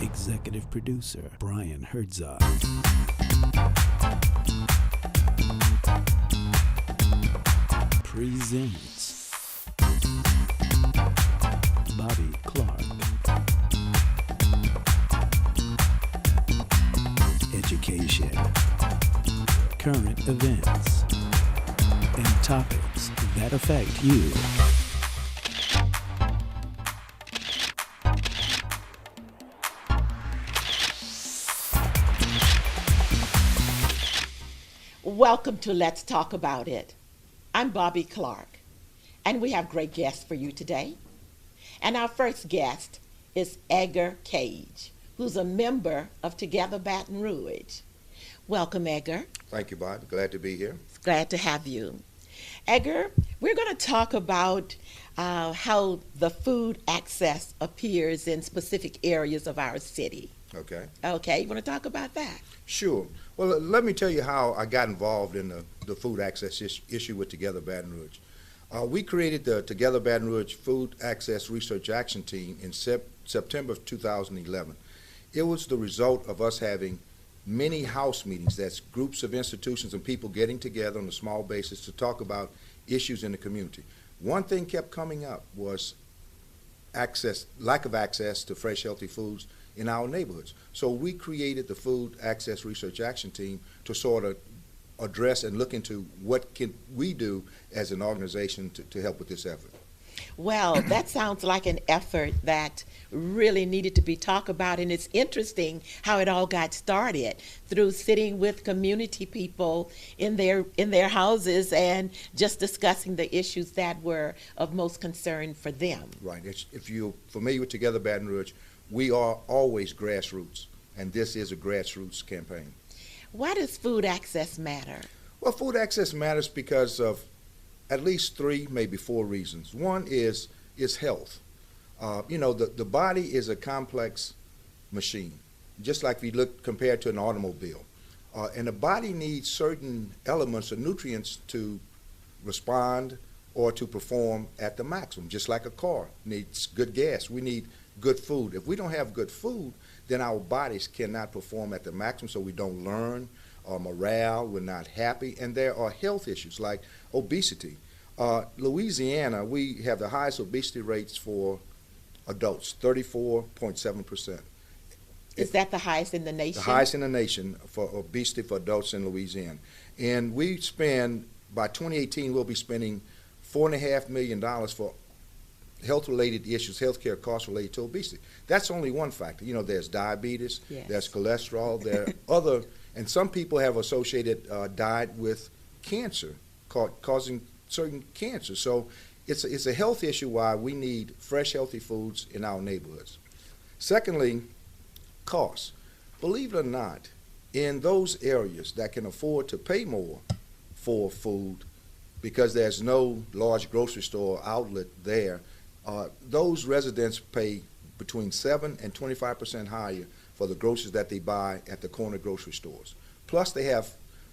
Executive producer Brian Herzog. Presents Bobby Clark. Education, current events, and topics that affect you. Welcome to Let's Talk About It. I'm Bobby Clark, and we have great guests for you today. And our first guest is Edgar Cage, who's a member of Together Baton Rouge. Welcome, Edgar. Thank you, Bob. Glad to be here. Glad to have you. Edgar, we're going to talk about how the food access appears in specific areas of our city. Okay. Okay, you want to talk about that? Sure. Well, let me tell you how I got involved in the food access issue with Together Baton Rouge. We created the Together Baton Rouge Food Access Research Action Team in September of 2011. It was the result of us having many house meetings, that's groups of institutions and people getting together on a small basis to talk about issues in the community. One thing kept coming up was lack of access to fresh, healthy foods in our neighborhoods. So we created the Food Access Research Action Team to sort of address and look into what can we do as an organization to help with this effort. Well, that sounds like an effort that really needed to be talked about, and it's interesting how it all got started through sitting with community people in their houses and just discussing the issues that were of most concern for them. Right. If you're familiar with Together Baton Rouge, we are always grassroots, and this is a grassroots campaign. Why does food access matter? Well, food access matters because of at least three, maybe four reasons. One is health. The body is a complex machine, just like if you look compared to an automobile. And the body needs certain elements or nutrients to respond or to perform at the maximum, just like a car needs good gas. We need good food. If we don't have good food, then our bodies cannot perform at the maximum, so we don't learn, morale, we're not happy, and there are health issues like obesity. Louisiana, we have the highest obesity rates for adults, 34.7%. Is that the highest in the nation? The highest in the nation for obesity for adults in Louisiana. And we spend, by 2018, we'll be spending $4.5 million for health-related issues, healthcare costs related to obesity. That's only one factor. There's diabetes, yes. There's cholesterol, there are other, and some people have associated diet with cancer, causing certain cancer. So it's a health issue why we need fresh, healthy foods in our neighborhoods. Secondly, costs. Believe it or not, in those areas that can afford to pay more for food because there's no large grocery store outlet there, those residents pay between 7 and 25% higher for the groceries that they buy at the corner grocery stores. Plus, they have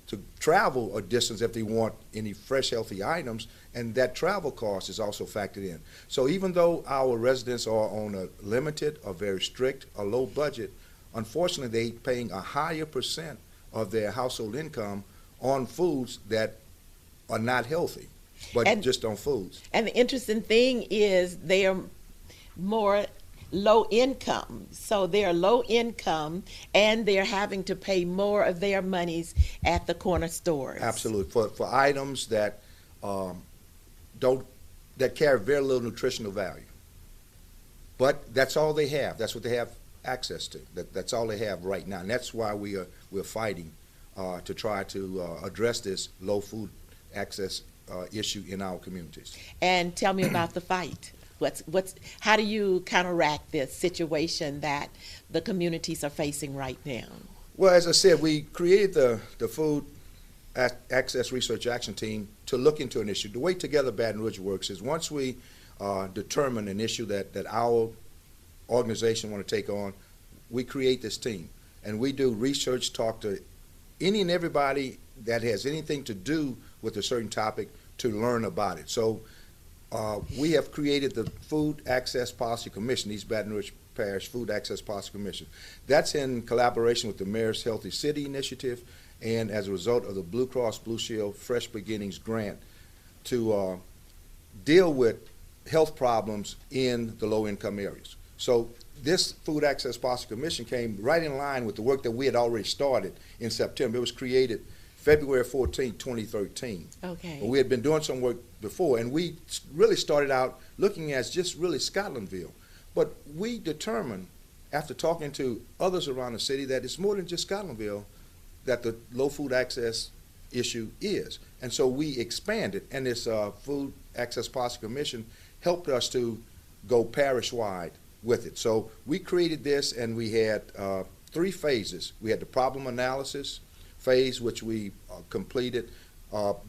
to travel a distance if they want any fresh, healthy items, and that travel cost is also factored in. So even though our residents are on a limited, or very strict, or low budget, unfortunately, they're paying a higher percent of their household income on foods that are not healthy. But just on foods. And the interesting thing is they are more low income. So they're low income and they're having to pay more of their monies at the corner stores. Absolutely. For items that that carry very little nutritional value. But that's all they have. That's what they have access to. That's all they have right now. And that's why we're fighting to try to address this low food access issue in our communities. And tell me about the fight. How do you counteract this situation that the communities are facing right now? Well, as I said, we created the Food Access Research Action Team to look into an issue. The way Together Baton Rouge works is once we determine an issue that our organization want to take on, we create this team. And we do research, talk to any and everybody that has anything to do with a certain topic to learn about it. So we have created the Food Access Policy Commission, East Baton Rouge Parish Food Access Policy Commission. That's in collaboration with the Mayor's Healthy City Initiative and as a result of the Blue Cross Blue Shield Fresh Beginnings grant to deal with health problems in the low-income areas. So this Food Access Policy Commission came right in line with the work that we had already started in September. It was created February 14, 2013. Okay. But we had been doing some work before, and we really started out looking at just really Scotlandville. But we determined, after talking to others around the city, that it's more than just Scotlandville that the low food access issue is. And so we expanded, and this Food Access Policy Commission helped us to go parish-wide with it. So we created this, and we had 3 phases. We had the problem analysis phase, which we completed,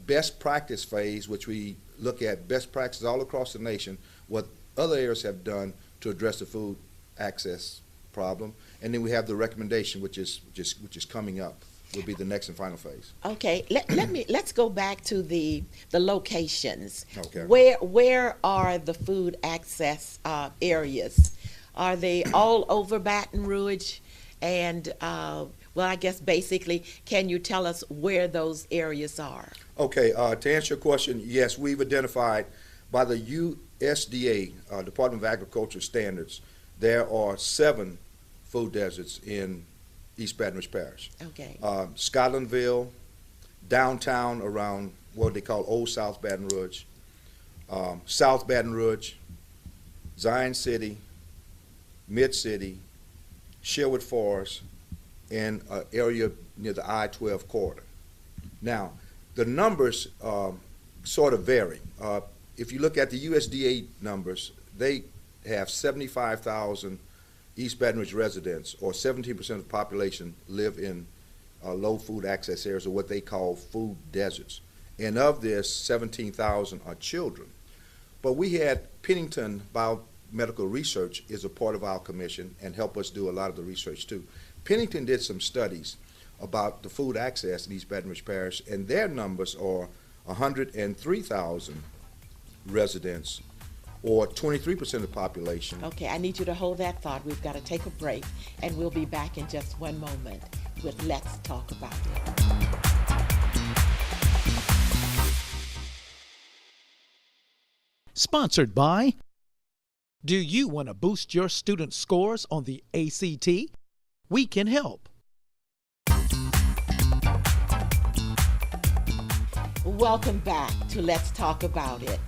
best practice phase, which we look at best practices all across the nation, what other areas have done to address the food access problem, and then we have the recommendation, which is coming up, will be the next and final phase. Okay, let's go back to the locations. Okay. Where are the food access areas? Are they all over Baton Rouge? And well, I guess basically, can you tell us where those areas are? Okay, to answer your question, yes, we've identified by the USDA, Department of Agriculture standards, there are 7 food deserts in East Baton Rouge Parish. Okay. Scotlandville, downtown around what they call Old South Baton Rouge, South Baton Rouge, Zion City, Mid-City, Sherwood Forest, and an area near the I-12 corridor. Now, the numbers sort of vary. If you look at the USDA numbers, they have 75,000 East Baton Rouge residents, or 17% of the population live in low food access areas, or what they call food deserts. And of this, 17,000 are children. But we had Pennington Biomedical Research is a part of our commission and help us do a lot of the research too. Pennington did some studies about the food access in East Baton Rouge Parish, and their numbers are 103,000 residents, or 23% of the population. Okay, I need you to hold that thought. We've got to take a break, and we'll be back in just one moment with Let's Talk About It. Sponsored by. Do you want to boost your student scores on the ACT? We can help. Welcome back to Let's Talk About It.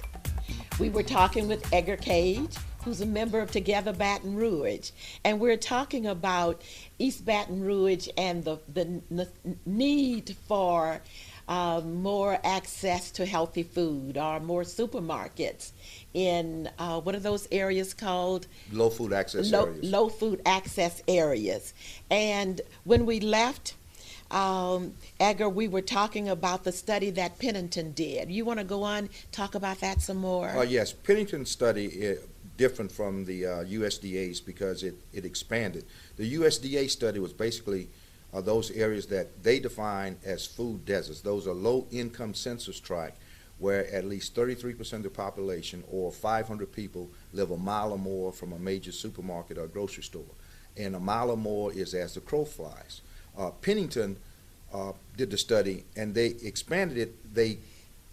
We were talking with Edgar Cage, who's a member of Together Baton Rouge, and we're talking about East Baton Rouge and the need for more access to healthy food, or more supermarkets in what are those areas called? Low food access areas. Low food access areas. And when we left, Edgar, we were talking about the study that Pennington did. You want to go on, talk about that some more? Yes, Pennington's study is different from the USDA's because it expanded. The USDA study was basically those areas that they define as food deserts. Those are low-income census tracts where at least 33% of the population, or 500 people, live a mile or more from a major supermarket or grocery store. And a mile or more is as the crow flies. Pennington did the study, and they expanded it. They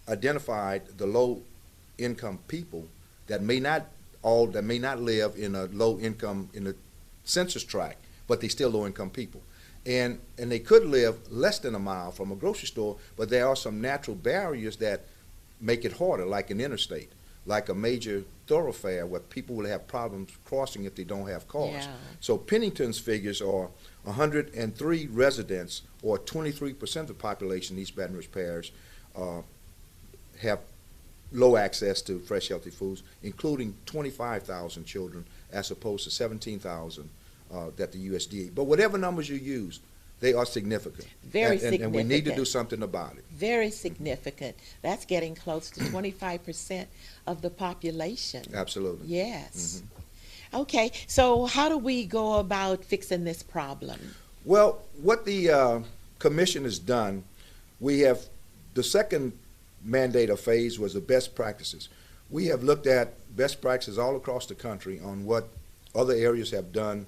identified the low-income people that may not live in a low-income in the census tract, but they still low-income people. And they could live less than a mile from a grocery store, but there are some natural barriers that make it harder, like an interstate, like a major thoroughfare where people will have problems crossing if they don't have cars. Yeah. So Pennington's figures are 103 residents, or 23% of the population in East Baton Rouge Parish, have low access to fresh, healthy foods, including 25,000 children, as opposed to 17,000 that the USDA. But whatever numbers you use, they are significant. Very significant. And we need to significant. do something about it. Very significant. That's getting close to 25% of the population. Absolutely. Yes. Okay, so how do we go about fixing this problem? Well, what the commission has done, we have, the second mandate or phase was the best practices. We have looked at best practices all across the country on what other areas have done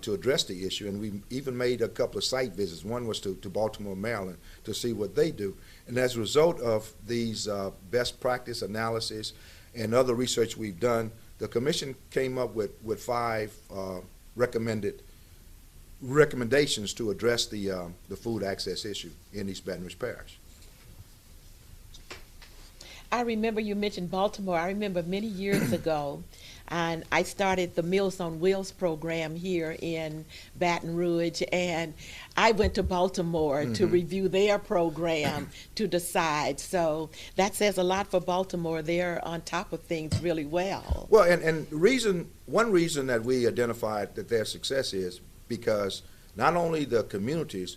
to address the issue, and we even made a couple of site visits. One was to Baltimore, Maryland, to see what they do. And as a result of these best practice analysis and other research we've done, the commission came up with 5 recommendations to address the food access issue in East Baton Rouge Parish. I remember you mentioned Baltimore. I remember many years ago, and I started the Meals on Wheels program here in Baton Rouge, and I went to Baltimore to review their program to decide. So that says a lot for Baltimore. They're on top of things really well. Well, and one reason that we identified that their success is because not only the communities,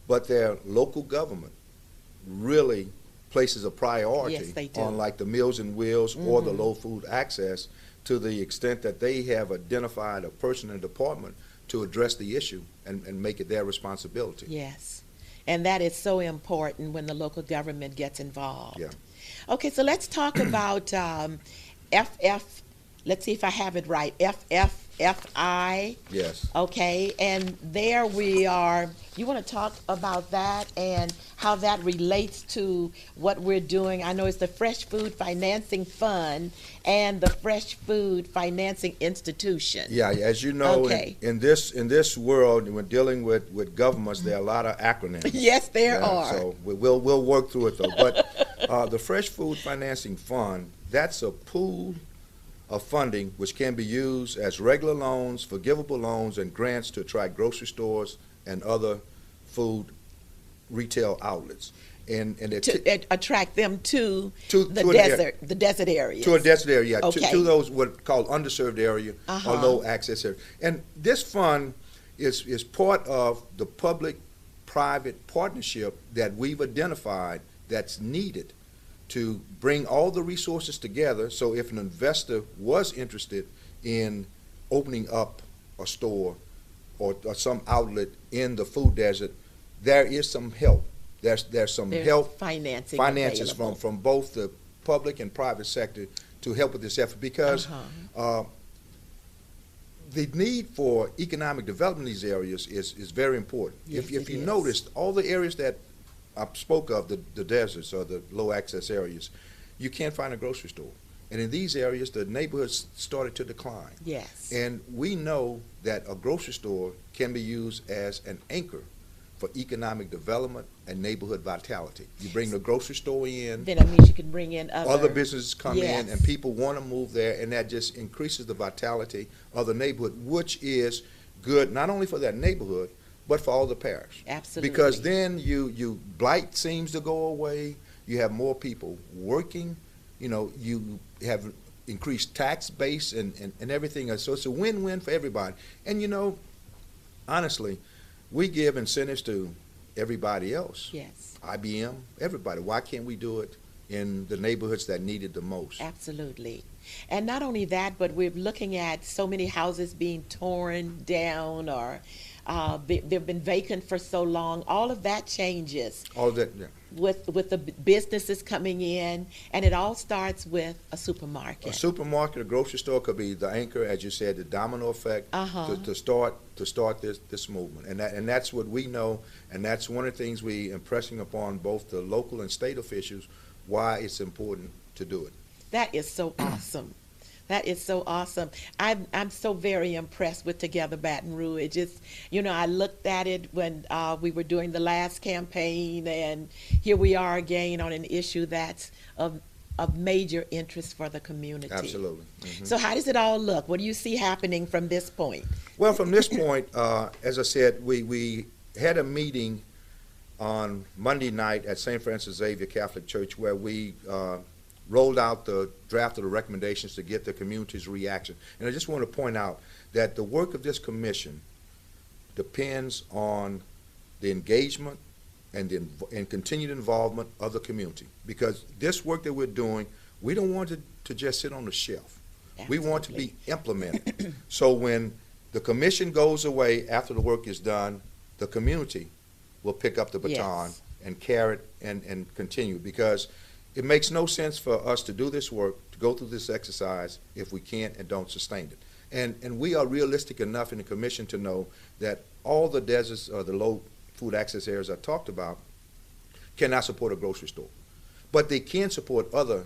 but their local government really places a priority Yes, they do. on like the Meals and Wheels or the low food access, to the extent that they have identified a person in the department to address the issue and make it their responsibility. Yes, and that is so important when the local government gets involved. Yeah. Okay, so let's talk about FF, let's see if I have it right, FFFI. Yes. Okay, and there we are. You want to talk about that and how that relates to what we're doing? I know it's the Fresh Food Financing Fund and the Fresh Food Financing Institution. Yeah, as you know, Okay. in this world, when dealing with governments, there are a lot of acronyms. Yes, there are. So we'll work through it though. But the Fresh Food Financing Fund, that's a pool of funding which can be used as regular loans, forgivable loans, and grants to attract grocery stores and other food retail outlets. And To attract them to To the an desert, the desert areas. to a desert area, yeah, Okay. to those what called underserved area or Uh-huh. low access area. And this fund is part of the public-private partnership that we've identified that's needed to bring all the resources together. So if an investor was interested in opening up a store or some outlet in the food desert, there is some help. There's some There's help, finances finances from both the public and private sector to help with this effort, because the need for economic development in these areas is very important. Yes, If it you is. noticed, all the areas that I spoke of, the deserts or the low access areas, you can't find a grocery store. And in these areas, the neighborhoods started to decline. Yes. And we know that a grocery store can be used as an anchor for economic development and neighborhood vitality. You bring the grocery store in, Then it means you can bring in other businesses come Yes. in, and people want to move there, and that just increases the vitality of the neighborhood, which is good not only for that neighborhood, but for all the parish. Absolutely. Because then you blight seems to go away, you have more people working, you have increased tax base and everything else. So it's a win-win for everybody. And honestly, we give incentives to everybody else. Yes, IBM, everybody. Why can't we do it in the neighborhoods that need it the most? absolutely. And not only that, but we're looking at so many houses being torn down or they've been vacant for so long. All of that changes All of that, yeah. with the businesses coming in, and it all starts with a supermarket. A supermarket, a grocery store could be the anchor, as you said, the domino effect Uh-huh. to start this movement, and that's what we know, and that's one of the things we impressing upon both the local and state officials why it's important to do it. That is so awesome. That is so awesome. I'm so very impressed with Together Baton Rouge. It's, I looked at it when we were doing the last campaign, and here we are again on an issue that's of major interest for the community. Absolutely. Mhm. So how does it all look? What do you see happening from this point? Well, from this point, as I said, we had a meeting on Monday night at St. Francis Xavier Catholic Church where we rolled out the draft of the recommendations to get the community's reaction. And I just want to point out that the work of this commission depends on the engagement and continued involvement of the community. Because this work that we're doing, we don't want it to just sit on the shelf. We want to be implemented. So when the commission goes away after the work is done, the community will pick up the baton Yes. and carry it and continue. Because it makes no sense for us to do this work, to go through this exercise, if we can't and don't sustain it. And we are realistic enough in the commission to know that all the deserts or the low food access areas I talked about cannot support a grocery store. But they can support other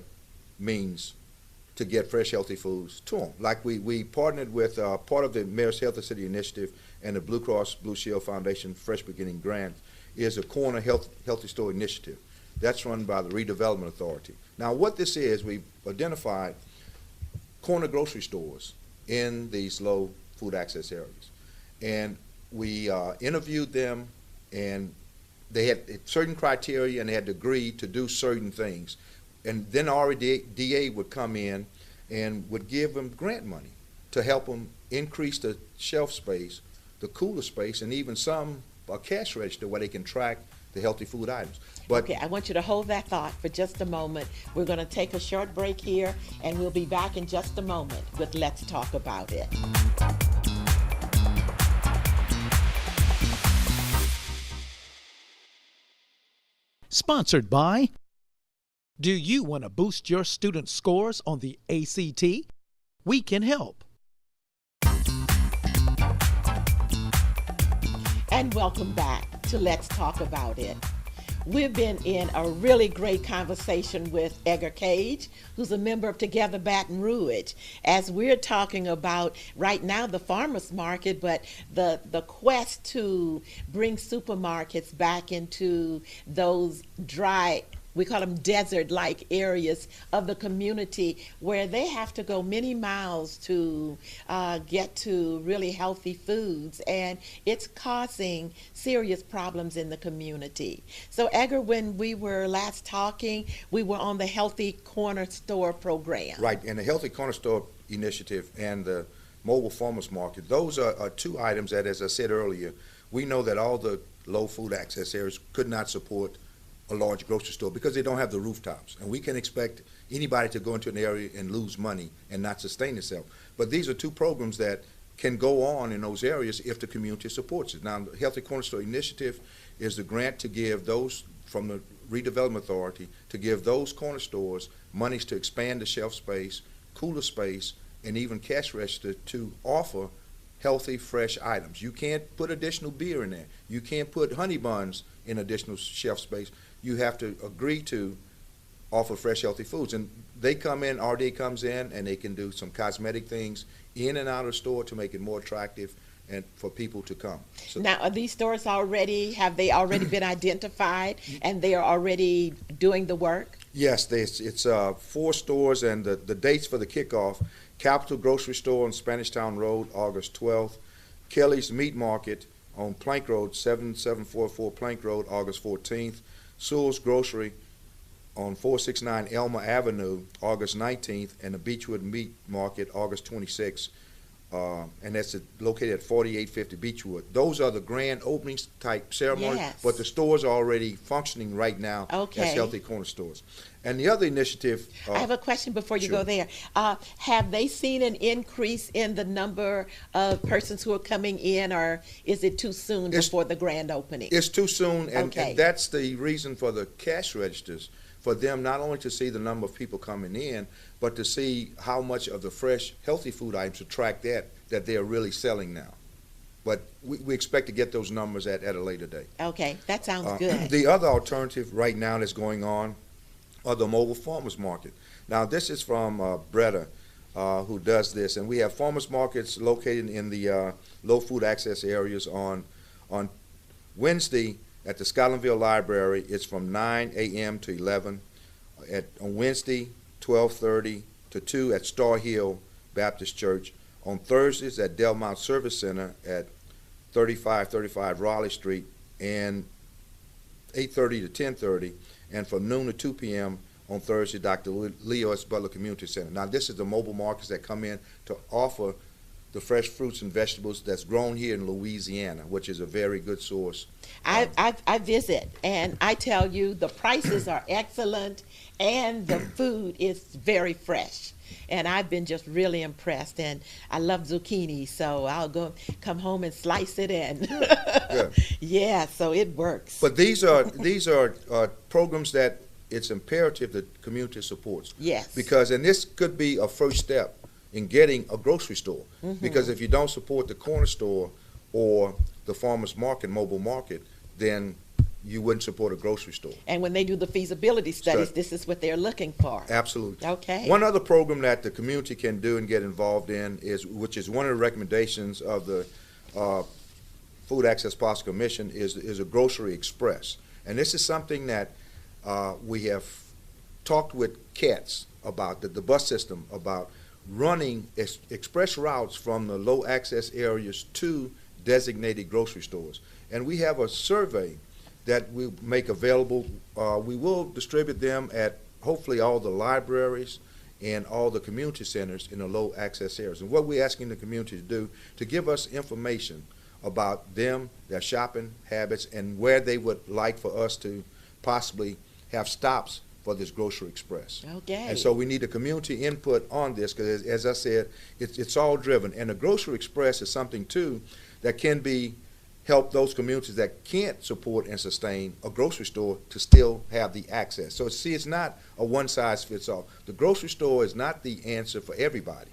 means to get fresh, healthy foods to them. Like we partnered with part of the Mayor's Healthy City Initiative and the Blue Cross Blue Shield Foundation Fresh Beginning Grant is a corner healthy store initiative. That's run by the Redevelopment Authority. Now what this is, we've identified corner grocery stores in these low food access areas. And we interviewed them, and they had certain criteria and they had to agree to do certain things. And then our DA would come in and would give them grant money to help them increase the shelf space, the cooler space, and even some cash register where they can track the healthy food items. But Okay, I want you to hold that thought for just a moment. We're going to take a short break here, and we'll be back in just a moment with Let's Talk About It. Sponsored by. Do you want to boost your student scores on the ACT? We can help. And welcome back to Let's Talk About It. We've been in a really great conversation with Edgar Cage, who's a member of Together Baton Rouge, as we're talking about right now the farmers market, but the quest to bring supermarkets back into those dry, we call them desert-like areas of the community where they have to go many miles to get to really healthy foods, and it's causing serious problems in the community. So Edgar, when we were last talking, we were on the Healthy Corner Store program. right, and the Healthy Corner Store Initiative and the Mobile Farmers Market, those are two items that, as I said earlier, we know that all the low food access areas could not support a large grocery store because they don't have the rooftops. And we can expect anybody to go into an area and lose money and not sustain itself. But these are two programs that can go on in those areas if the community supports it. Now, the Healthy Corner Store Initiative is the grant to give those from the Redevelopment Authority to give those corner stores monies to expand the shelf space, cooler space, and even cash register to offer healthy, fresh items. You can't put additional beer in there. You can't put honey buns in additional shelf space. You have to agree to offer fresh, healthy foods. And they come in, RD comes in, and they can do some cosmetic things in and out of the store to make it more attractive and for people to come. So Now, are these stores have they already been identified and they are already doing the work? yes, it's 4 stores, and the dates for the kickoff: Capital Grocery Store on Spanish Town Road, August 12th; Kelly's Meat Market on Plank Road, 7744 Plank Road, August 14th; Sewell's Grocery on 469 Elma Avenue, August 19th, and the Beechwood Meat Market, August 26th. And that's located at 4850 Beechwood. Those are the grand openings type ceremonies, Yes. but the stores are already functioning right now Okay. as Healthy Corner Stores. And the other initiative, I have a question before you sure. go there. Have they seen an increase in the number of persons who are coming in, or is it too soon It's- before the grand opening? it's too soon, and, Okay. and that's the reason for the cash registers, for them not only to see the number of people coming in, but to see how much of the fresh, healthy food items, to track that they're really selling now. But we expect to get those numbers at a later date. Okay, that sounds good. The other alternative right now that's going on are the mobile farmers market. Now, this is from Bretta, who does this, and we have farmers markets located in the low food access areas on Wednesday at the Scotlandville Library. It's from 9 a.m. to 11. On Wednesday, 12:30 to 2 at Star Hill Baptist Church. On Thursdays at Delmont Service Center at 3535 Raleigh Street, and 8:30 to 10:30, and from noon to 2 p.m. on Thursday, Dr. Leo S. Butler Community Center. Now, this is the mobile markets that come in to offer the fresh fruits and vegetables that's grown here in Louisiana, which is a very good source. I visit, and I tell you, the prices are excellent, and the food is very fresh. And I've been just really impressed, and I love zucchini, so I'll come home and slice it in. Yeah. Yeah, so it works. But these are programs that it's imperative that the community supports. Yes. Because, and this could be a first step in getting a grocery store. Because if you don't support the corner store or the farmer's market, mobile market, then you wouldn't support a grocery store. And when they do the feasibility studies, this is what they're looking for. Absolutely. Okay. One other program that the community can do and get involved in which is one of the recommendations of the Food Access Policy Commission, is a grocery express. And this is something that we have talked with CATS about, the bus system, about running express routes from the low access areas to designated grocery stores. And we have a survey that we make available. We will distribute them at hopefully all the libraries and all the community centers in the low access areas. And what we're asking the community to do, to give us information about them, their shopping habits, and where they would like for us to possibly have stops for this grocery express. Okay. And so we need a community input on this, because as I said, it's all driven. And the grocery express is something too that can help those communities that can't support and sustain a grocery store to still have the access. So see, it's not a one size fits all. The grocery store is not the answer for everybody,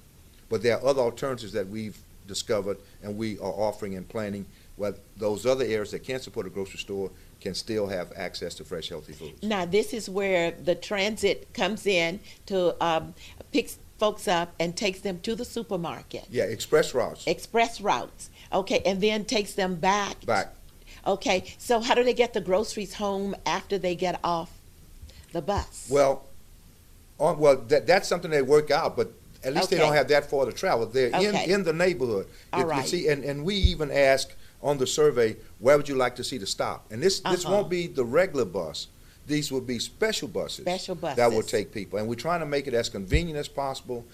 but there are other alternatives that we've discovered and we are offering and planning, where those other areas that can't support a grocery store can still have access to fresh, healthy foods. Now, this is where the transit comes in to pick folks up and takes them to the supermarket. Yeah, express routes. Express routes. Okay, and then takes them back. Back. Okay, so how do they get the groceries home after they get off the bus? Well, that's something they work out, but at least they don't have that far to travel. They're in the neighborhood. All right. You see, and we even ask on the survey, where would you like to see the stop? And this won't be the regular bus. These will be special buses. That will take people. And we're trying to make it as convenient as possible,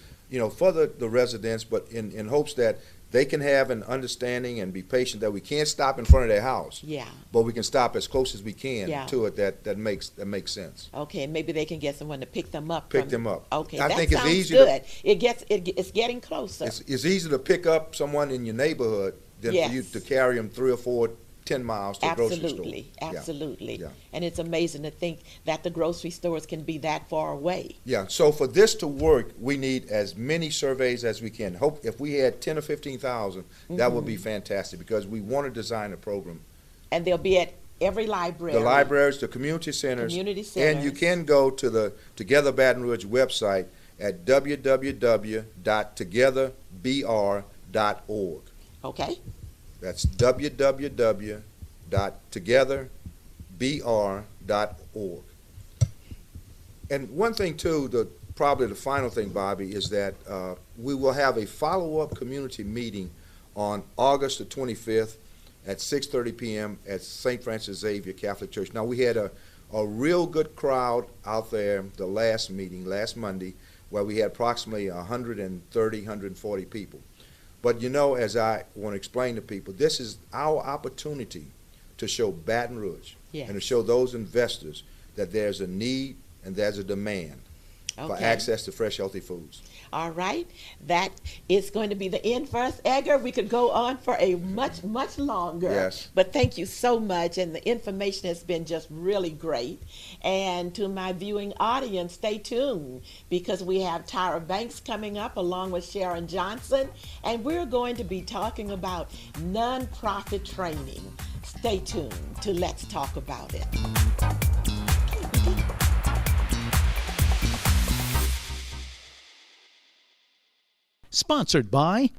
for the residents, but in hopes that they can have an understanding and be patient that we can't stop in front of their house. Yeah. But we can stop as close as we can to it that makes sense. Okay, and maybe they can get someone to pick them up. Pick them up. Okay, I that think sounds it's easy good. It's getting closer. It's easy to pick up someone in your neighborhood than for you to carry them 3 or 4, 10 miles to a grocery store. Absolutely. Yeah. And it's amazing to think that the grocery stores can be that far away. Yeah, so for this to work, we need as many surveys as we can. Hope if we had 10 or 15,000, that would be fantastic, because we want to design a program. And they'll be at every library. The libraries, the community centers. And you can go to the Together Baton Rouge website at www.togetherbr.org. Okay. That's www.togetherbr.org. And one thing too, probably the final thing, Bobby, is that we will have a follow-up community meeting on August the 25th at 6:30 p.m. at St. Francis Xavier Catholic Church. Now, we had a real good crowd out there the last meeting, last Monday, where we had approximately 130, 140 people. But as I want to explain to people, this is our opportunity to show Baton Rouge and to show those investors that there's a need and there's a demand for access to fresh, healthy foods. All right. That is going to be the end for us, Edgar. We could go on for a much, much longer. Yes. But thank you so much. And the information has been just really great. And to my viewing audience, stay tuned, because we have Tyra Banks coming up along with Sharon Johnson. And we're going to be talking about nonprofit training. Stay tuned to Let's Talk About It. Sponsored by,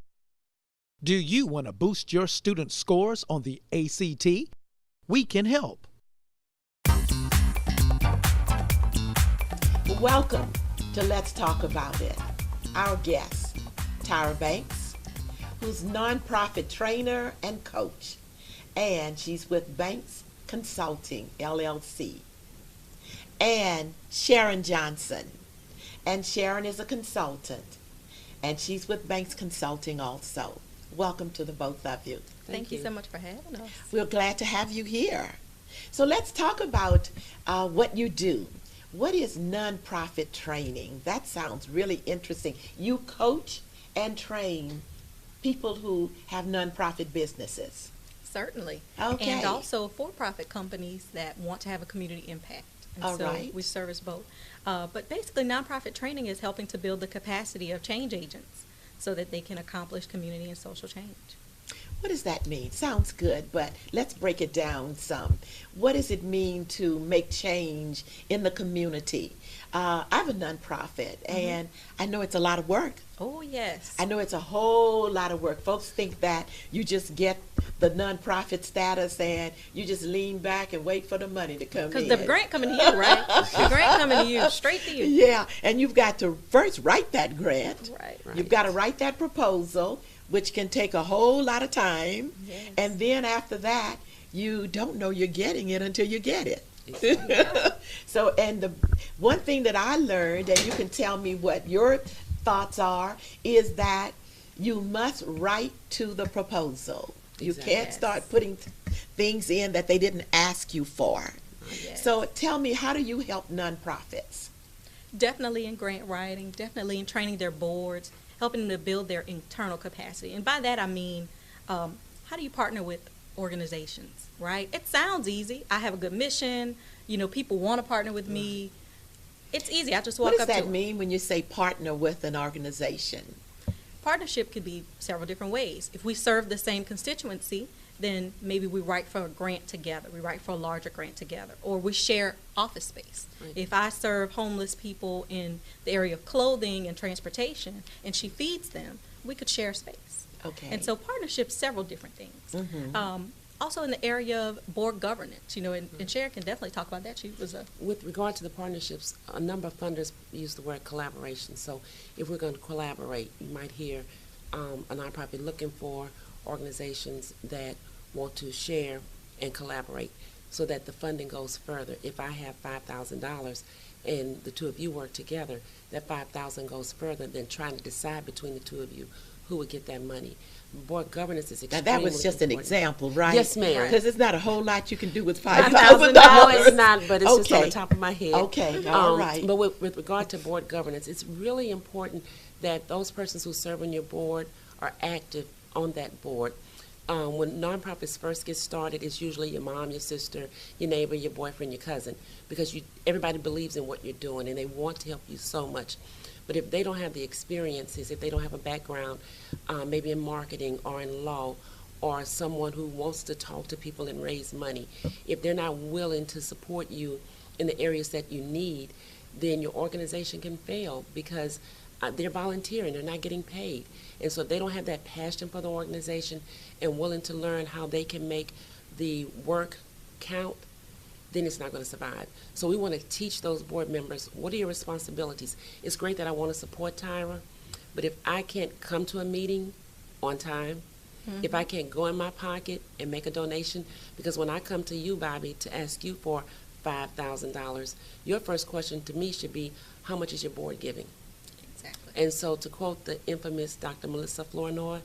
do you want to boost your student scores on the ACT? We can help. Welcome to Let's Talk About It. Our guest, Tyra Banks, who's nonprofit trainer and coach, and she's with Banks Consulting, LLC. And Sharon Johnson, and Sharon is a consultant, and she's with Banks Consulting also. Welcome to the both of you. Thank you so much for having us. We're glad to have you here. So let's talk about what you do. What is nonprofit training? That sounds really interesting. You coach and train people who have nonprofit businesses. Certainly. Okay. And also for-profit companies that want to have a community impact. And All so right. we service both. But basically, nonprofit training is helping to build the capacity of change agents. so that they can accomplish community and social change. What does that mean? Sounds good, but let's break it down some. What does it mean to make change in the community? I have a nonprofit, and I know it's a lot of work. Oh, yes. I know it's a whole lot of work. Folks think that you just get the nonprofit status and you just lean back and wait for the money to come in. Because the grant coming to you, right? The grant coming to you, straight to you. Yeah, and you've got to first write that grant. Right. You've got to write that proposal, which can take a whole lot of time. Yes. And then after that, you don't know you're getting it until you get it. So, and the one thing that I learned, and you can tell me what your thoughts are, is that you must write to the proposal. You can't start putting things in that they didn't ask you for. Yes. So tell me, how do you help nonprofits? Definitely in grant writing, definitely in training their boards, helping them to build their internal capacity. And by that I mean, how do you partner with organizations, right? It sounds easy. I have a good mission. You know, people want to partner with me. It's easy. I just walk up to What does that them. mean when you say partner with an organization? Partnership could be several different ways. If we serve the same constituency, then maybe we write for a grant together. We write for a larger grant together. Or we share office space. Right. If I serve homeless people in the area of clothing and transportation, and she feeds them, we could share space. Okay. And so partnerships, several different things. Mhm. Also in the area of board governance, you know, and Sharon can definitely talk about that. She was a With regard to the partnerships, a number of funders use the word collaboration. So if we're going to collaborate, you might hear a nonprofit looking for organizations that want to share and collaborate so that the funding goes further. If I have $5,000 and the two of you work together, that $5,000 goes further than trying to decide between the two of you who would get that money. Board governance is Now extremely that was just an important. example, right? Yes, ma'am. Because it's not a whole lot you can do with $5,000. $5,000. No, it's not, but it's just on Okay. the top of my head. Okay, all right. But with regard to board governance, it's really important that those persons who serve on your board are active on that board. When nonprofits first get started, it's usually your mom, your sister, your neighbor, your boyfriend, your cousin, because everybody believes in what you're doing and they want to help you so much. But if they don't have the experiences, if they don't have a background, maybe in marketing or in law, or someone who wants to talk to people and raise money, if they're not willing to support you in the areas that you need, then your organization can fail because they're volunteering, they're not getting paid. And so if they don't have that passion for the organization and willing to learn how they can make the work count, then it's not going to survive. So we want to teach those board members, what are your responsibilities? It's great that I want to support Tyra, but if I can't come to a meeting on time, if I can't go in my pocket and make a donation, because when I come to you, Bobby, to ask you for $5,000, your first question to me should be, how much is your board giving? exactly. And so to quote the infamous Dr. Melissa Flournoy,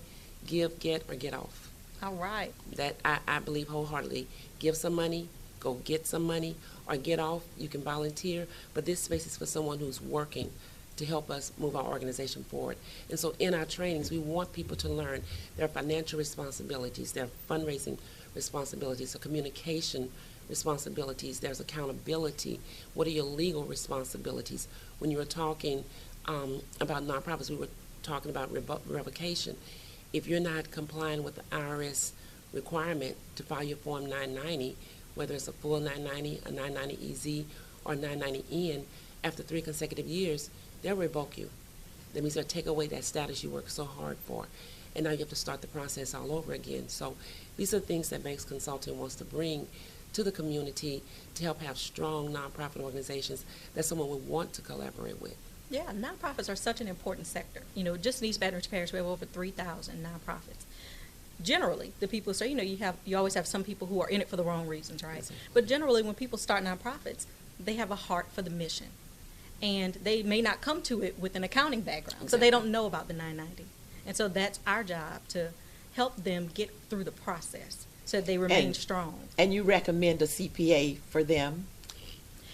give, get, or get off. All right. That I believe wholeheartedly. Give some money, go get some money, or get off. You can volunteer, but this space is for someone who's working to help us move our organization forward. And so in our trainings, we want people to learn their financial responsibilities, their fundraising responsibilities, their communication responsibilities, there's accountability. What are your legal responsibilities? When you were talking about nonprofits, we were talking about revocation. If you're not complying with the IRS requirement to file your Form 990, whether it's a full 990, a 990EZ, or 990N, after 3 consecutive years, they'll revoke you. That means they'll take away that status you worked so hard for. And now you have to start the process all over again. So these are things that Banks Consulting wants to bring to the community to help have strong nonprofit organizations that someone would want to collaborate with. Yeah, nonprofits are such an important sector. You know, just in East Baton Rouge Parish, we have over 3,000 nonprofits. Generally, the people say, you know, you always have some people who are in it for the wrong reasons, right? Yes, sir. But generally, when people start nonprofits, they have a heart for the mission. And they may not come to it with an accounting background, so they don't know about the 990. And so that's our job, to help them get through the process so they remain strong. And you recommend a CPA for them?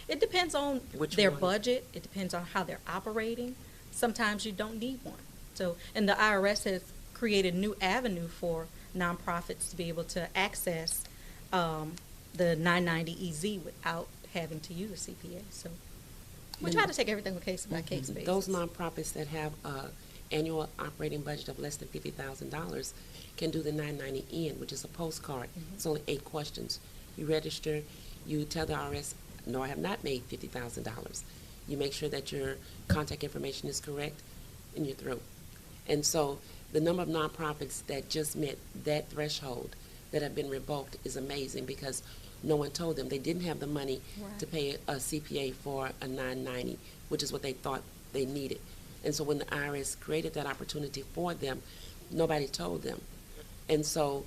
It depends on Which their one? budget. It depends on how they're operating. Sometimes you don't need one. So, and the IRS has created a new avenue for nonprofits to be able to access the 990EZ without having to use a CPA. So we try to take everything on case by case basis. Those nonprofits that have annual operating budget of less than $50,000 can do the 990N, which is a postcard. It's only 8 questions. You register, you tell the IRS, no, I have not made $50,000. You make sure that your contact information is correct, and you're through. And so the number of nonprofits that just met that threshold that have been revoked is amazing, because no one told them they didn't have the money to pay a CPA for a 990, which is what they thought they needed. And so when the IRS created that opportunity for them, nobody told them. And so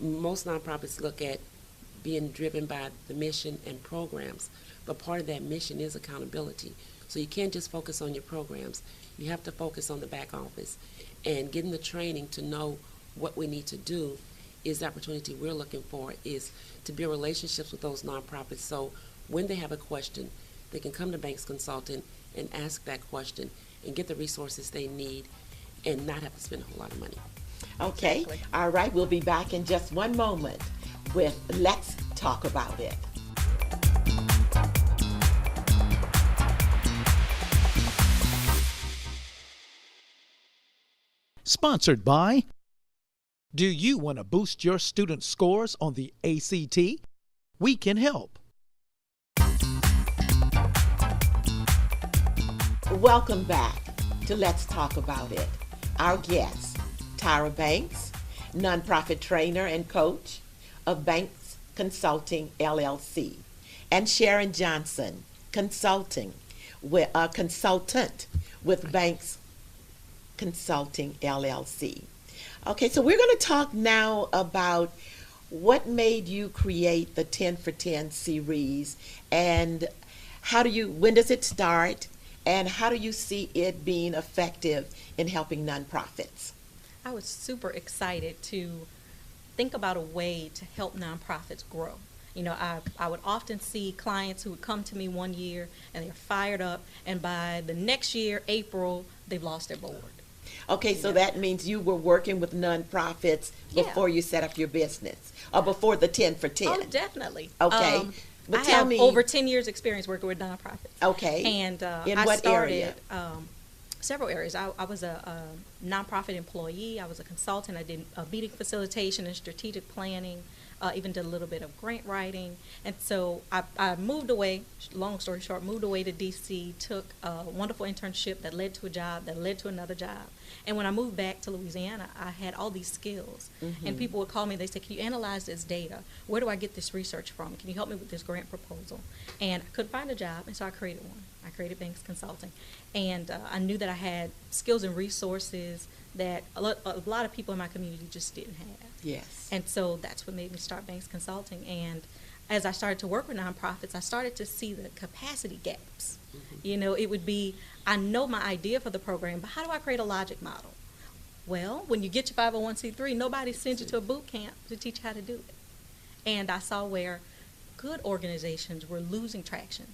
most nonprofits look at being driven by the mission and programs, but part of that mission is accountability. So you can't just focus on your programs. You have to focus on the back office. And getting the training to know what we need to do is the opportunity we're looking for, is to build relationships with those nonprofits, so when they have a question, they can come to Banks Consultant and ask that question and get the resources they need and not have to spend a whole lot of money. Okay. Exactly. All right. We'll be back in just one moment with Let's Talk About It. Sponsored by. Do you want to boost your student scores on the ACT? We can help. Welcome back to Let's Talk About It. Our guest, Tyra Banks, nonprofit trainer and coach of Banks Consulting LLC, and Sharon Johnson, consultant with Banks Consulting LLC. Okay, so we're going to talk now about what made you create the 10 for 10 series, and when does it start, and how do you see it being effective in helping nonprofits? I was super excited to think about a way to help nonprofits grow. You know, I would often see clients who would come to me one year and they're fired up, and by the next year, April, they've lost their board. Okay, so that means you were working with nonprofits before you set up your business, or before the 10 for 10. Oh, definitely. Okay. But I tell have me, over 10 years experience working with nonprofits. Okay. And In I what started area? Several areas. I was a nonprofit employee. I was a consultant. I did meeting facilitation and strategic planning, even did a little bit of grant writing. And so I moved away, long story short, moved away to D.C., took a wonderful internship that led to a job, that led to another job. And when I moved back to Louisiana, I had all these skills. And people would call me, they say, can you analyze this data? Where do I get this research from? Can you help me with this grant proposal? And I couldn't find a job, and so I created one. I created Banks Consulting. And I knew that I had skills and resources that a lot of people in my community just didn't have. Yes. And so that's what made me start Banks Consulting. And as I started to work with nonprofits, I started to see the capacity gaps. You know, it would be, I know my idea for the program, but how do I create a logic model? Well, when you get your 501c3, nobody sends you to a boot camp to teach you how to do it. And I saw where good organizations were losing traction,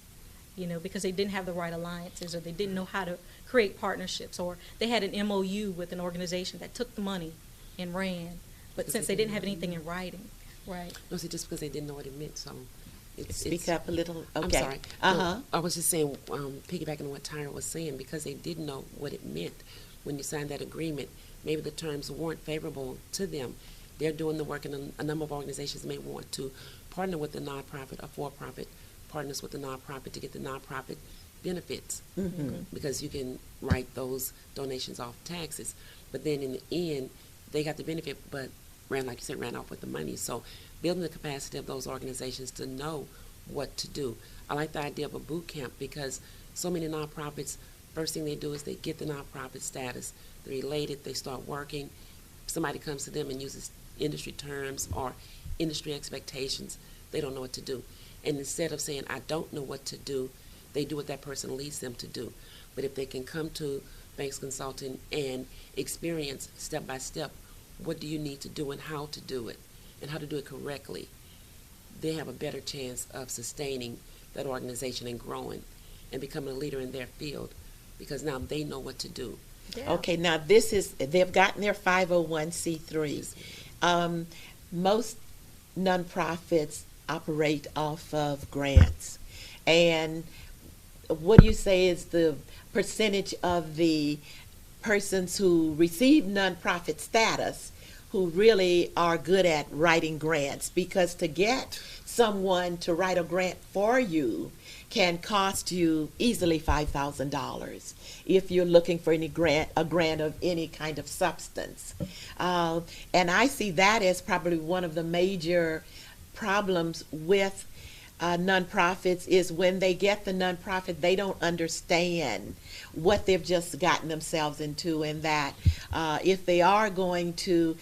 you know, because they didn't have the right alliances, or they didn't know how to create partnerships, or they had an MOU with an organization that took the money and ran, but since they didn't have anything in writing, right? No, see, just because they didn't know what it meant, so Speak up a little. Okay. I'm sorry. No, I was just saying, piggybacking on what Tyra was saying, because they didn't know what it meant when you signed that agreement. Maybe the terms weren't favorable to them. They're doing the work, and a number of organizations may want to partner with the nonprofit or for-profit partners with the nonprofit to get the nonprofit benefits, because you can write those donations off taxes. But then in the end, they got the benefit, but ran off with the money. So building the capacity of those organizations to know what to do. I like the idea of a boot camp, because so many nonprofits, first thing they do is they get the nonprofit status. They're elated, they start working. Somebody comes to them and uses industry terms or industry expectations. They don't know what to do. And instead of saying, I don't know what to do, they do what that person leads them to do. But if they can come to Banks Consulting and experience step by step, what do you need to do and how to do it, and how to do it correctly, they have a better chance of sustaining that organization and growing and becoming a leader in their field, because now they know what to do. Yeah. Okay, now they've gotten their 501c3. Most nonprofits operate off of grants. And what do you say is the percentage of the persons who receive nonprofit status who really are good at writing grants, because to get someone to write a grant for you can cost you easily $5,000 if you're looking for a grant of any kind of substance. And I see that as probably one of the major problems with nonprofits, is when they get the nonprofit, they don't understand what they've just gotten themselves into, and that if they are going to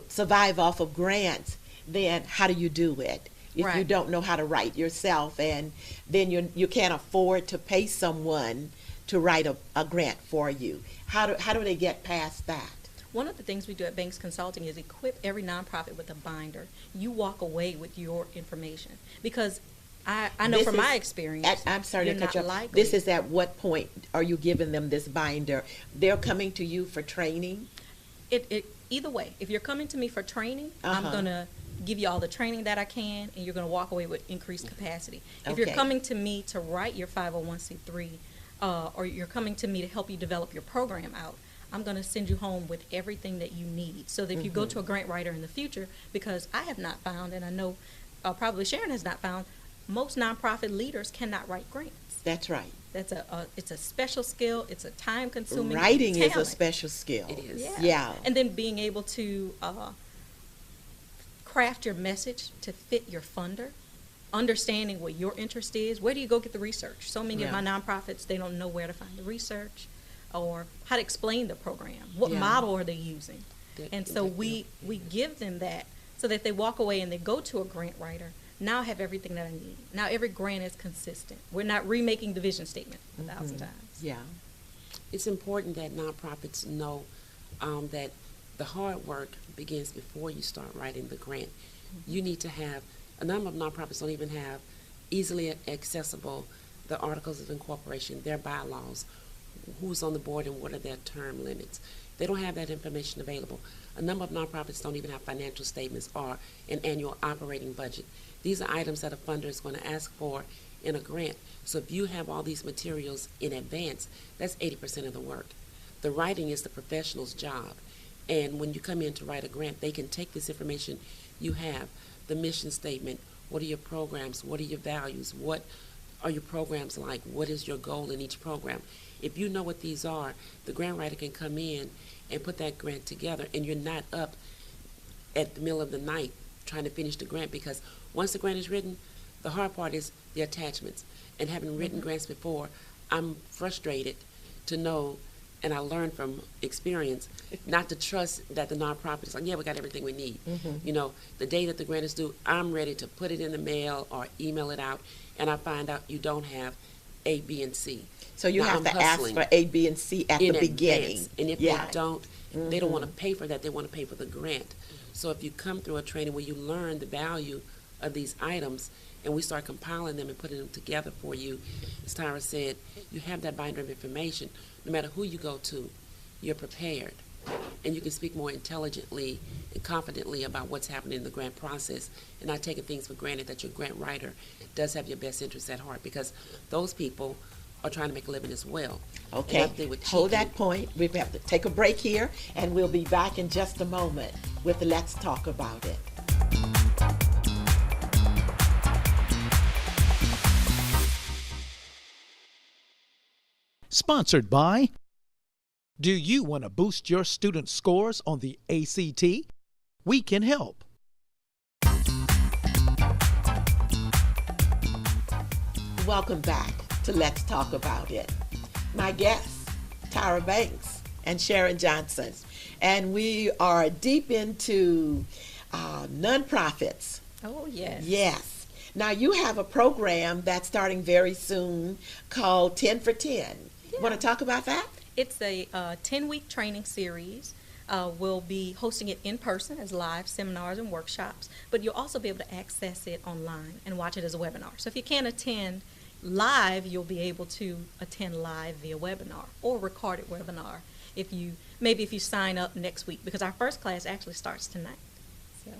survive off of grants, then how do you do it? If you Right. don't know how to write yourself, and then you can't afford to pay someone to write a grant for you. How do they get past that? One of the things we do at Banks Consulting is equip every nonprofit with a binder. You walk away with your information, because I know This from is my experience, I'm sorry you're to cut not you off. likely. This is at what point are you giving them this binder? They're coming to you for training? Either way, if you're coming to me for training, I'm Uh-huh. gonna give you all the training that I can, and you're gonna walk away with increased capacity. If you're Okay. coming to me to write your 501c3, or you're coming to me to help you develop your program out, I'm gonna send you home with everything that you need. So that if you go to a grant writer in the future, because I have not found, and I know probably Sharon has not found, most nonprofit leaders cannot write grants. That's right. It's a special skill. It's a time-consuming Writing is a talent. special skill. It is. Yeah. And then being able to craft your message to fit your funder, understanding what your interest is. Where do you go get the research? So many of my nonprofits, they don't know where to find the research or how to explain the program. What Yeah. model are they using? That- And so we give them that, so that they walk away and they go to a grant writer. Now I have everything that I need. Now every grant is consistent. We're not remaking the vision statement 1,000 times. Yeah. It's important that nonprofits know that the hard work begins before you start writing the grant. You need to have, a number of nonprofits don't even have easily accessible the articles of incorporation, their bylaws, who's on the board and what are their term limits. They don't have that information available. A number of nonprofits don't even have financial statements or an annual operating budget. These are items that a funder is going to ask for in a grant. So if you have all these materials in advance, that's 80% of the work. The writing is the professional's job. And when you come in to write a grant, they can take this information you have, the mission statement, what are your programs, what are your values, what are your programs like, what is your goal in each program. If you know what these are, the grant writer can come in and put that grant together, and you're not up at the middle of the night trying to finish the grant, because once the grant is written, the hard part is the attachments. And having written grants before, I'm frustrated to know, and I learned from experience, not to trust that the nonprofit is like, yeah, we got everything we need. You know, the day that the grant is due, I'm ready to put it in the mail or email it out, and I find out you don't have A, B, and C. So you Now have I'm to ask hustling for A, B, and C at the in beginning. advance. And if Yeah. they don't, they don't want to pay for that. They want to pay for the grant. So if you come through a training where you learn the value of these items, and we start compiling them and putting them together for you, as Tyra said, you have that binder of information. No matter who you go to, you're prepared. And you can speak more intelligently and confidently about what's happening in the grant process, and not taking things for granted that your grant writer does have your best interests at heart, because those people are trying to make a living as well. Okay, And if they would hold cheat that you- point. We have to take a break here, and we'll be back in just a moment with Let's Talk About It. Sponsored by. Do you want to boost your student scores on the ACT? We can help. Welcome back to Let's Talk About It. My guests, Tyra Banks and Sharon Johnson. And we are deep into nonprofits. Oh, yes. Yes. Now you have a program that's starting very soon called 10 for 10. Want to talk about that? It's a 10-week training series. We'll be hosting it in person as live seminars and workshops, but you'll also be able to access it online and watch it as a webinar. So if you can't attend live, you'll be able to attend live via webinar or recorded webinar if you sign up next week, because our first class actually starts tonight. So.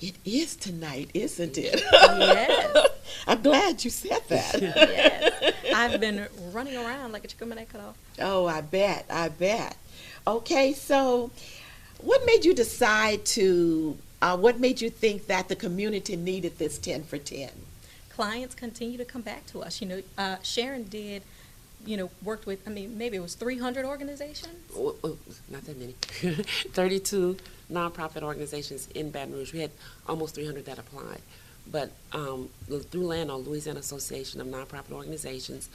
It is tonight, isn't it? Yes. I'm glad you said that. Yes. I've been running around like a chicken when I cut off. Oh, I bet. I bet. Okay, so what made you decide to, what made you think that the community needed this 10 for 10? Clients continue to come back to us. Sharon did, worked with, maybe it was 300 organizations. Not that many. 32 nonprofit organizations in Baton Rouge. We had almost 300 that applied. But through LANO, Louisiana Association of Nonprofit Organizations,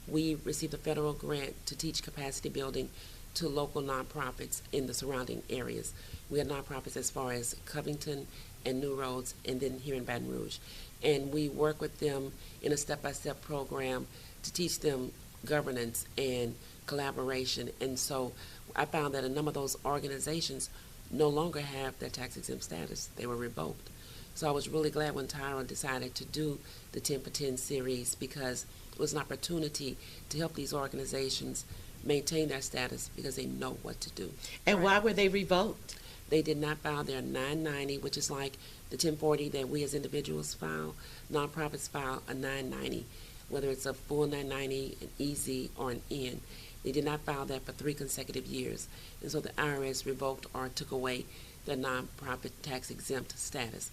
we received a federal grant to teach capacity building to local nonprofits in the surrounding areas. We had nonprofits as far as Covington and New Roads, and then here in Baton Rouge. And we work with them in a step-by-step program to teach them governance and collaboration. And so I found that a number of those organizations no longer have their tax-exempt status. They were revoked. So I was really glad when Tyra decided to do the 10 for 10 series, because it was an opportunity to help these organizations maintain their status because they know what to do. And why were they revoked? They did not file their 990, which is like the 1040 that we as individuals file. Nonprofits file a 990, whether it's a full 990, an easy, or an N. They did not file that for 3 consecutive years. And so the IRS revoked or took away their nonprofit tax-exempt status.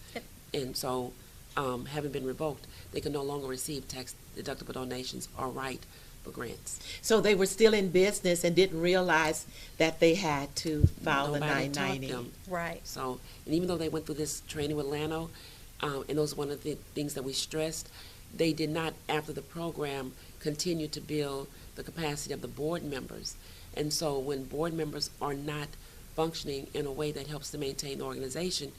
And so, having been revoked, they can no longer receive tax-deductible donations or write for grants. So they were still in business and didn't realize that they had to file the Nobody taught 990. them. Right. So, and even though they went through this training with LANO, and those were one of the things that we stressed, they did not, after the program, continue to build the capacity of the board members. And so when board members are not functioning in a way that helps to maintain the organization,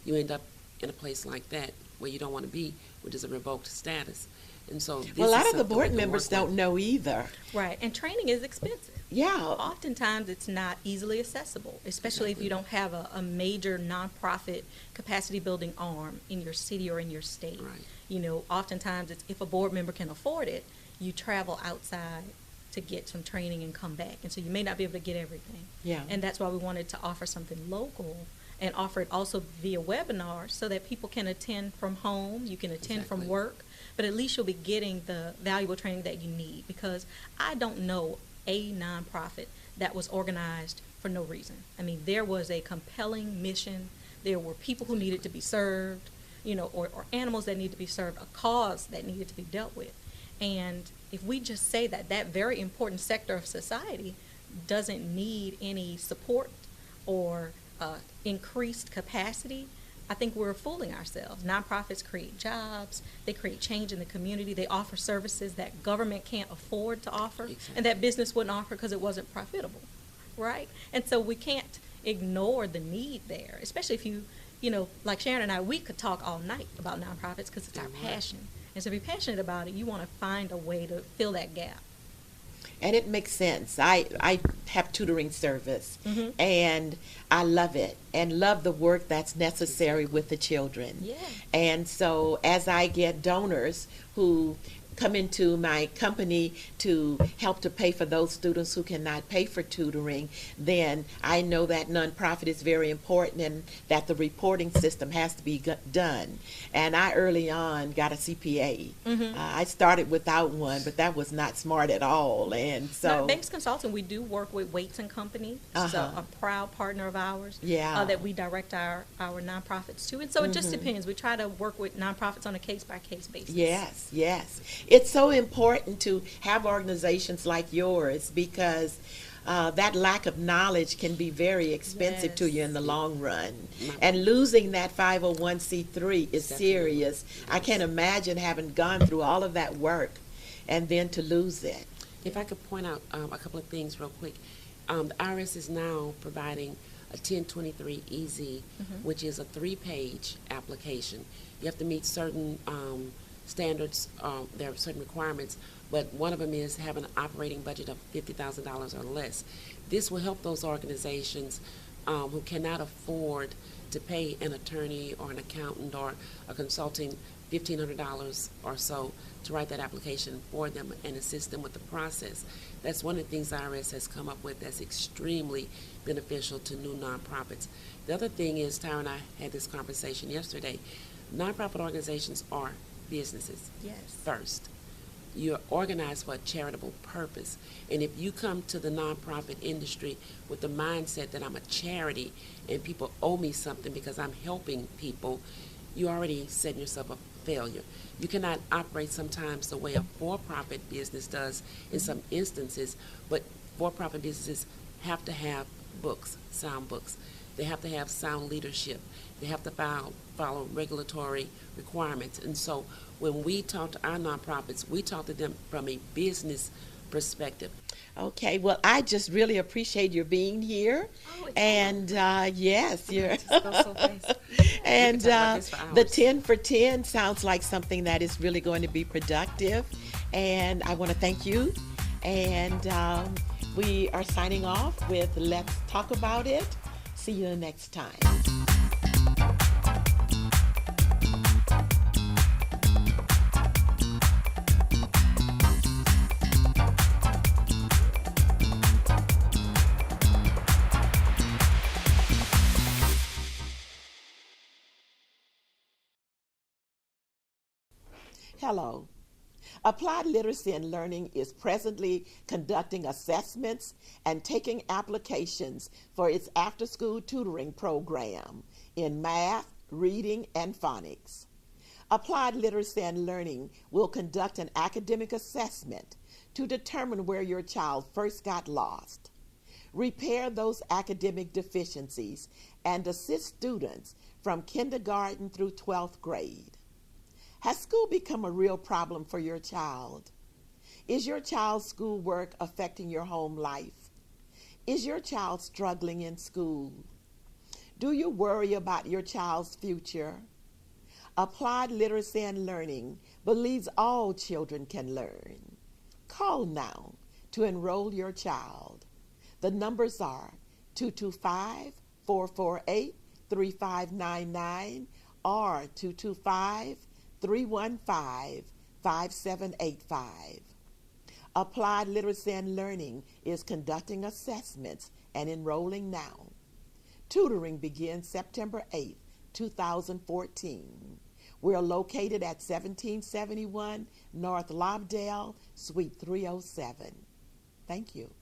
you end up in a place like that where you don't want to be, which is a revoked status. And so this Well, a lot is of the something board we can members work don't with. know either. Right. And training is expensive. Yeah. Oftentimes it's not easily accessible, especially if you don't have a major nonprofit capacity building arm in your city or in your state. Right. Oftentimes it's, if a board member can afford it, you travel outside to get some training and come back. And so you may not be able to get everything. Yeah. And that's why we wanted to offer something local and offer it also via webinar so that people can attend from home, you can attend Exactly. from work, but at least you'll be getting the valuable training that you need, because I don't know a nonprofit that was organized for no reason. There was a compelling mission. There were people who needed to be served, or animals that needed to be served, a cause that needed to be dealt with. And if we just say that that very important sector of society doesn't need any support or increased capacity, I think we're fooling ourselves. Nonprofits create jobs, they create change in the community, they offer services that government can't afford to offer, Exactly. and that business wouldn't offer because it wasn't profitable, right? And so we can't ignore the need there, especially if you like Sharon and I, we could talk all night about nonprofits because it's our Right. passion. And so if you're passionate about it, you want to find a way to fill that gap. And it makes sense. I have tutoring service, Mhm. and I love it and love the work that's necessary with the children. Yeah. And so as I get donors who come into my company to help to pay for those students who cannot pay for tutoring, then I know that nonprofit is very important and that the reporting system has to be done. And I early on got a CPA. I started without one, but that was not smart at all. And so Banks Consulting, we do work with Waits and Company, so a proud partner of ours. Yeah. That we direct our nonprofits to, and so it just depends. We try to work with nonprofits on a case-by-case basis. Yes, yes. It's so important to have organizations like yours because that lack of knowledge can be very expensive to you in the long run. And losing that 501c3 is serious. I can't imagine having gone through all of that work and then to lose it. If I could point out a couple of things real quick. The IRS is now providing a 1023 Easy, which is a 3-page application. You have to meet certain standards, there are certain requirements, but one of them is having an operating budget of $50,000 or less. This will help those organizations who cannot afford to pay an attorney or an accountant or a consulting $1,500 or so to write that application for them and assist them with the process. That's one of the things IRS has come up with that's extremely beneficial to new nonprofits. The other thing is, Tyra and I had this conversation yesterday, nonprofit organizations are businesses Yes. first. you're organized for a charitable purpose. And if you come to the nonprofit industry with the mindset that I'm a charity and people owe me something because I'm helping people, you already setting yourself up for failure. You cannot operate sometimes the way a for-profit business does in some instances, but for-profit businesses have to have books, sound books. They have to have sound leadership. They have to follow regulatory requirements. And so when we talk to our nonprofits, we talk to them from a business perspective. Okay, well, I just really appreciate your being here. Oh, it's And yes, you're. It just goes so fast. And talk about this for the hours. 10 for 10 sounds like something that is really going to be productive. And I want to thank you. And we are signing off with Let's Talk About It. See you next time. Hello. Applied Literacy and Learning is presently conducting assessments and taking applications for its after-school tutoring program in math, reading, and phonics. Applied Literacy and Learning will conduct an academic assessment to determine where your child first got lost, repair those academic deficiencies, and assist students from kindergarten through 12th grade. Has school become a real problem for your child? Is your child's schoolwork affecting your home life? Is your child struggling in school? Do you worry about your child's future? Applied Literacy and Learning believes all children can learn. Call now to enroll your child. The numbers are 225-448-3599 or 225-315-5785. Applied Literacy and Learning is conducting assessments and enrolling now. Tutoring begins September 8, 2014. We're located at 1771 North Lobdell, Suite 307. Thank you.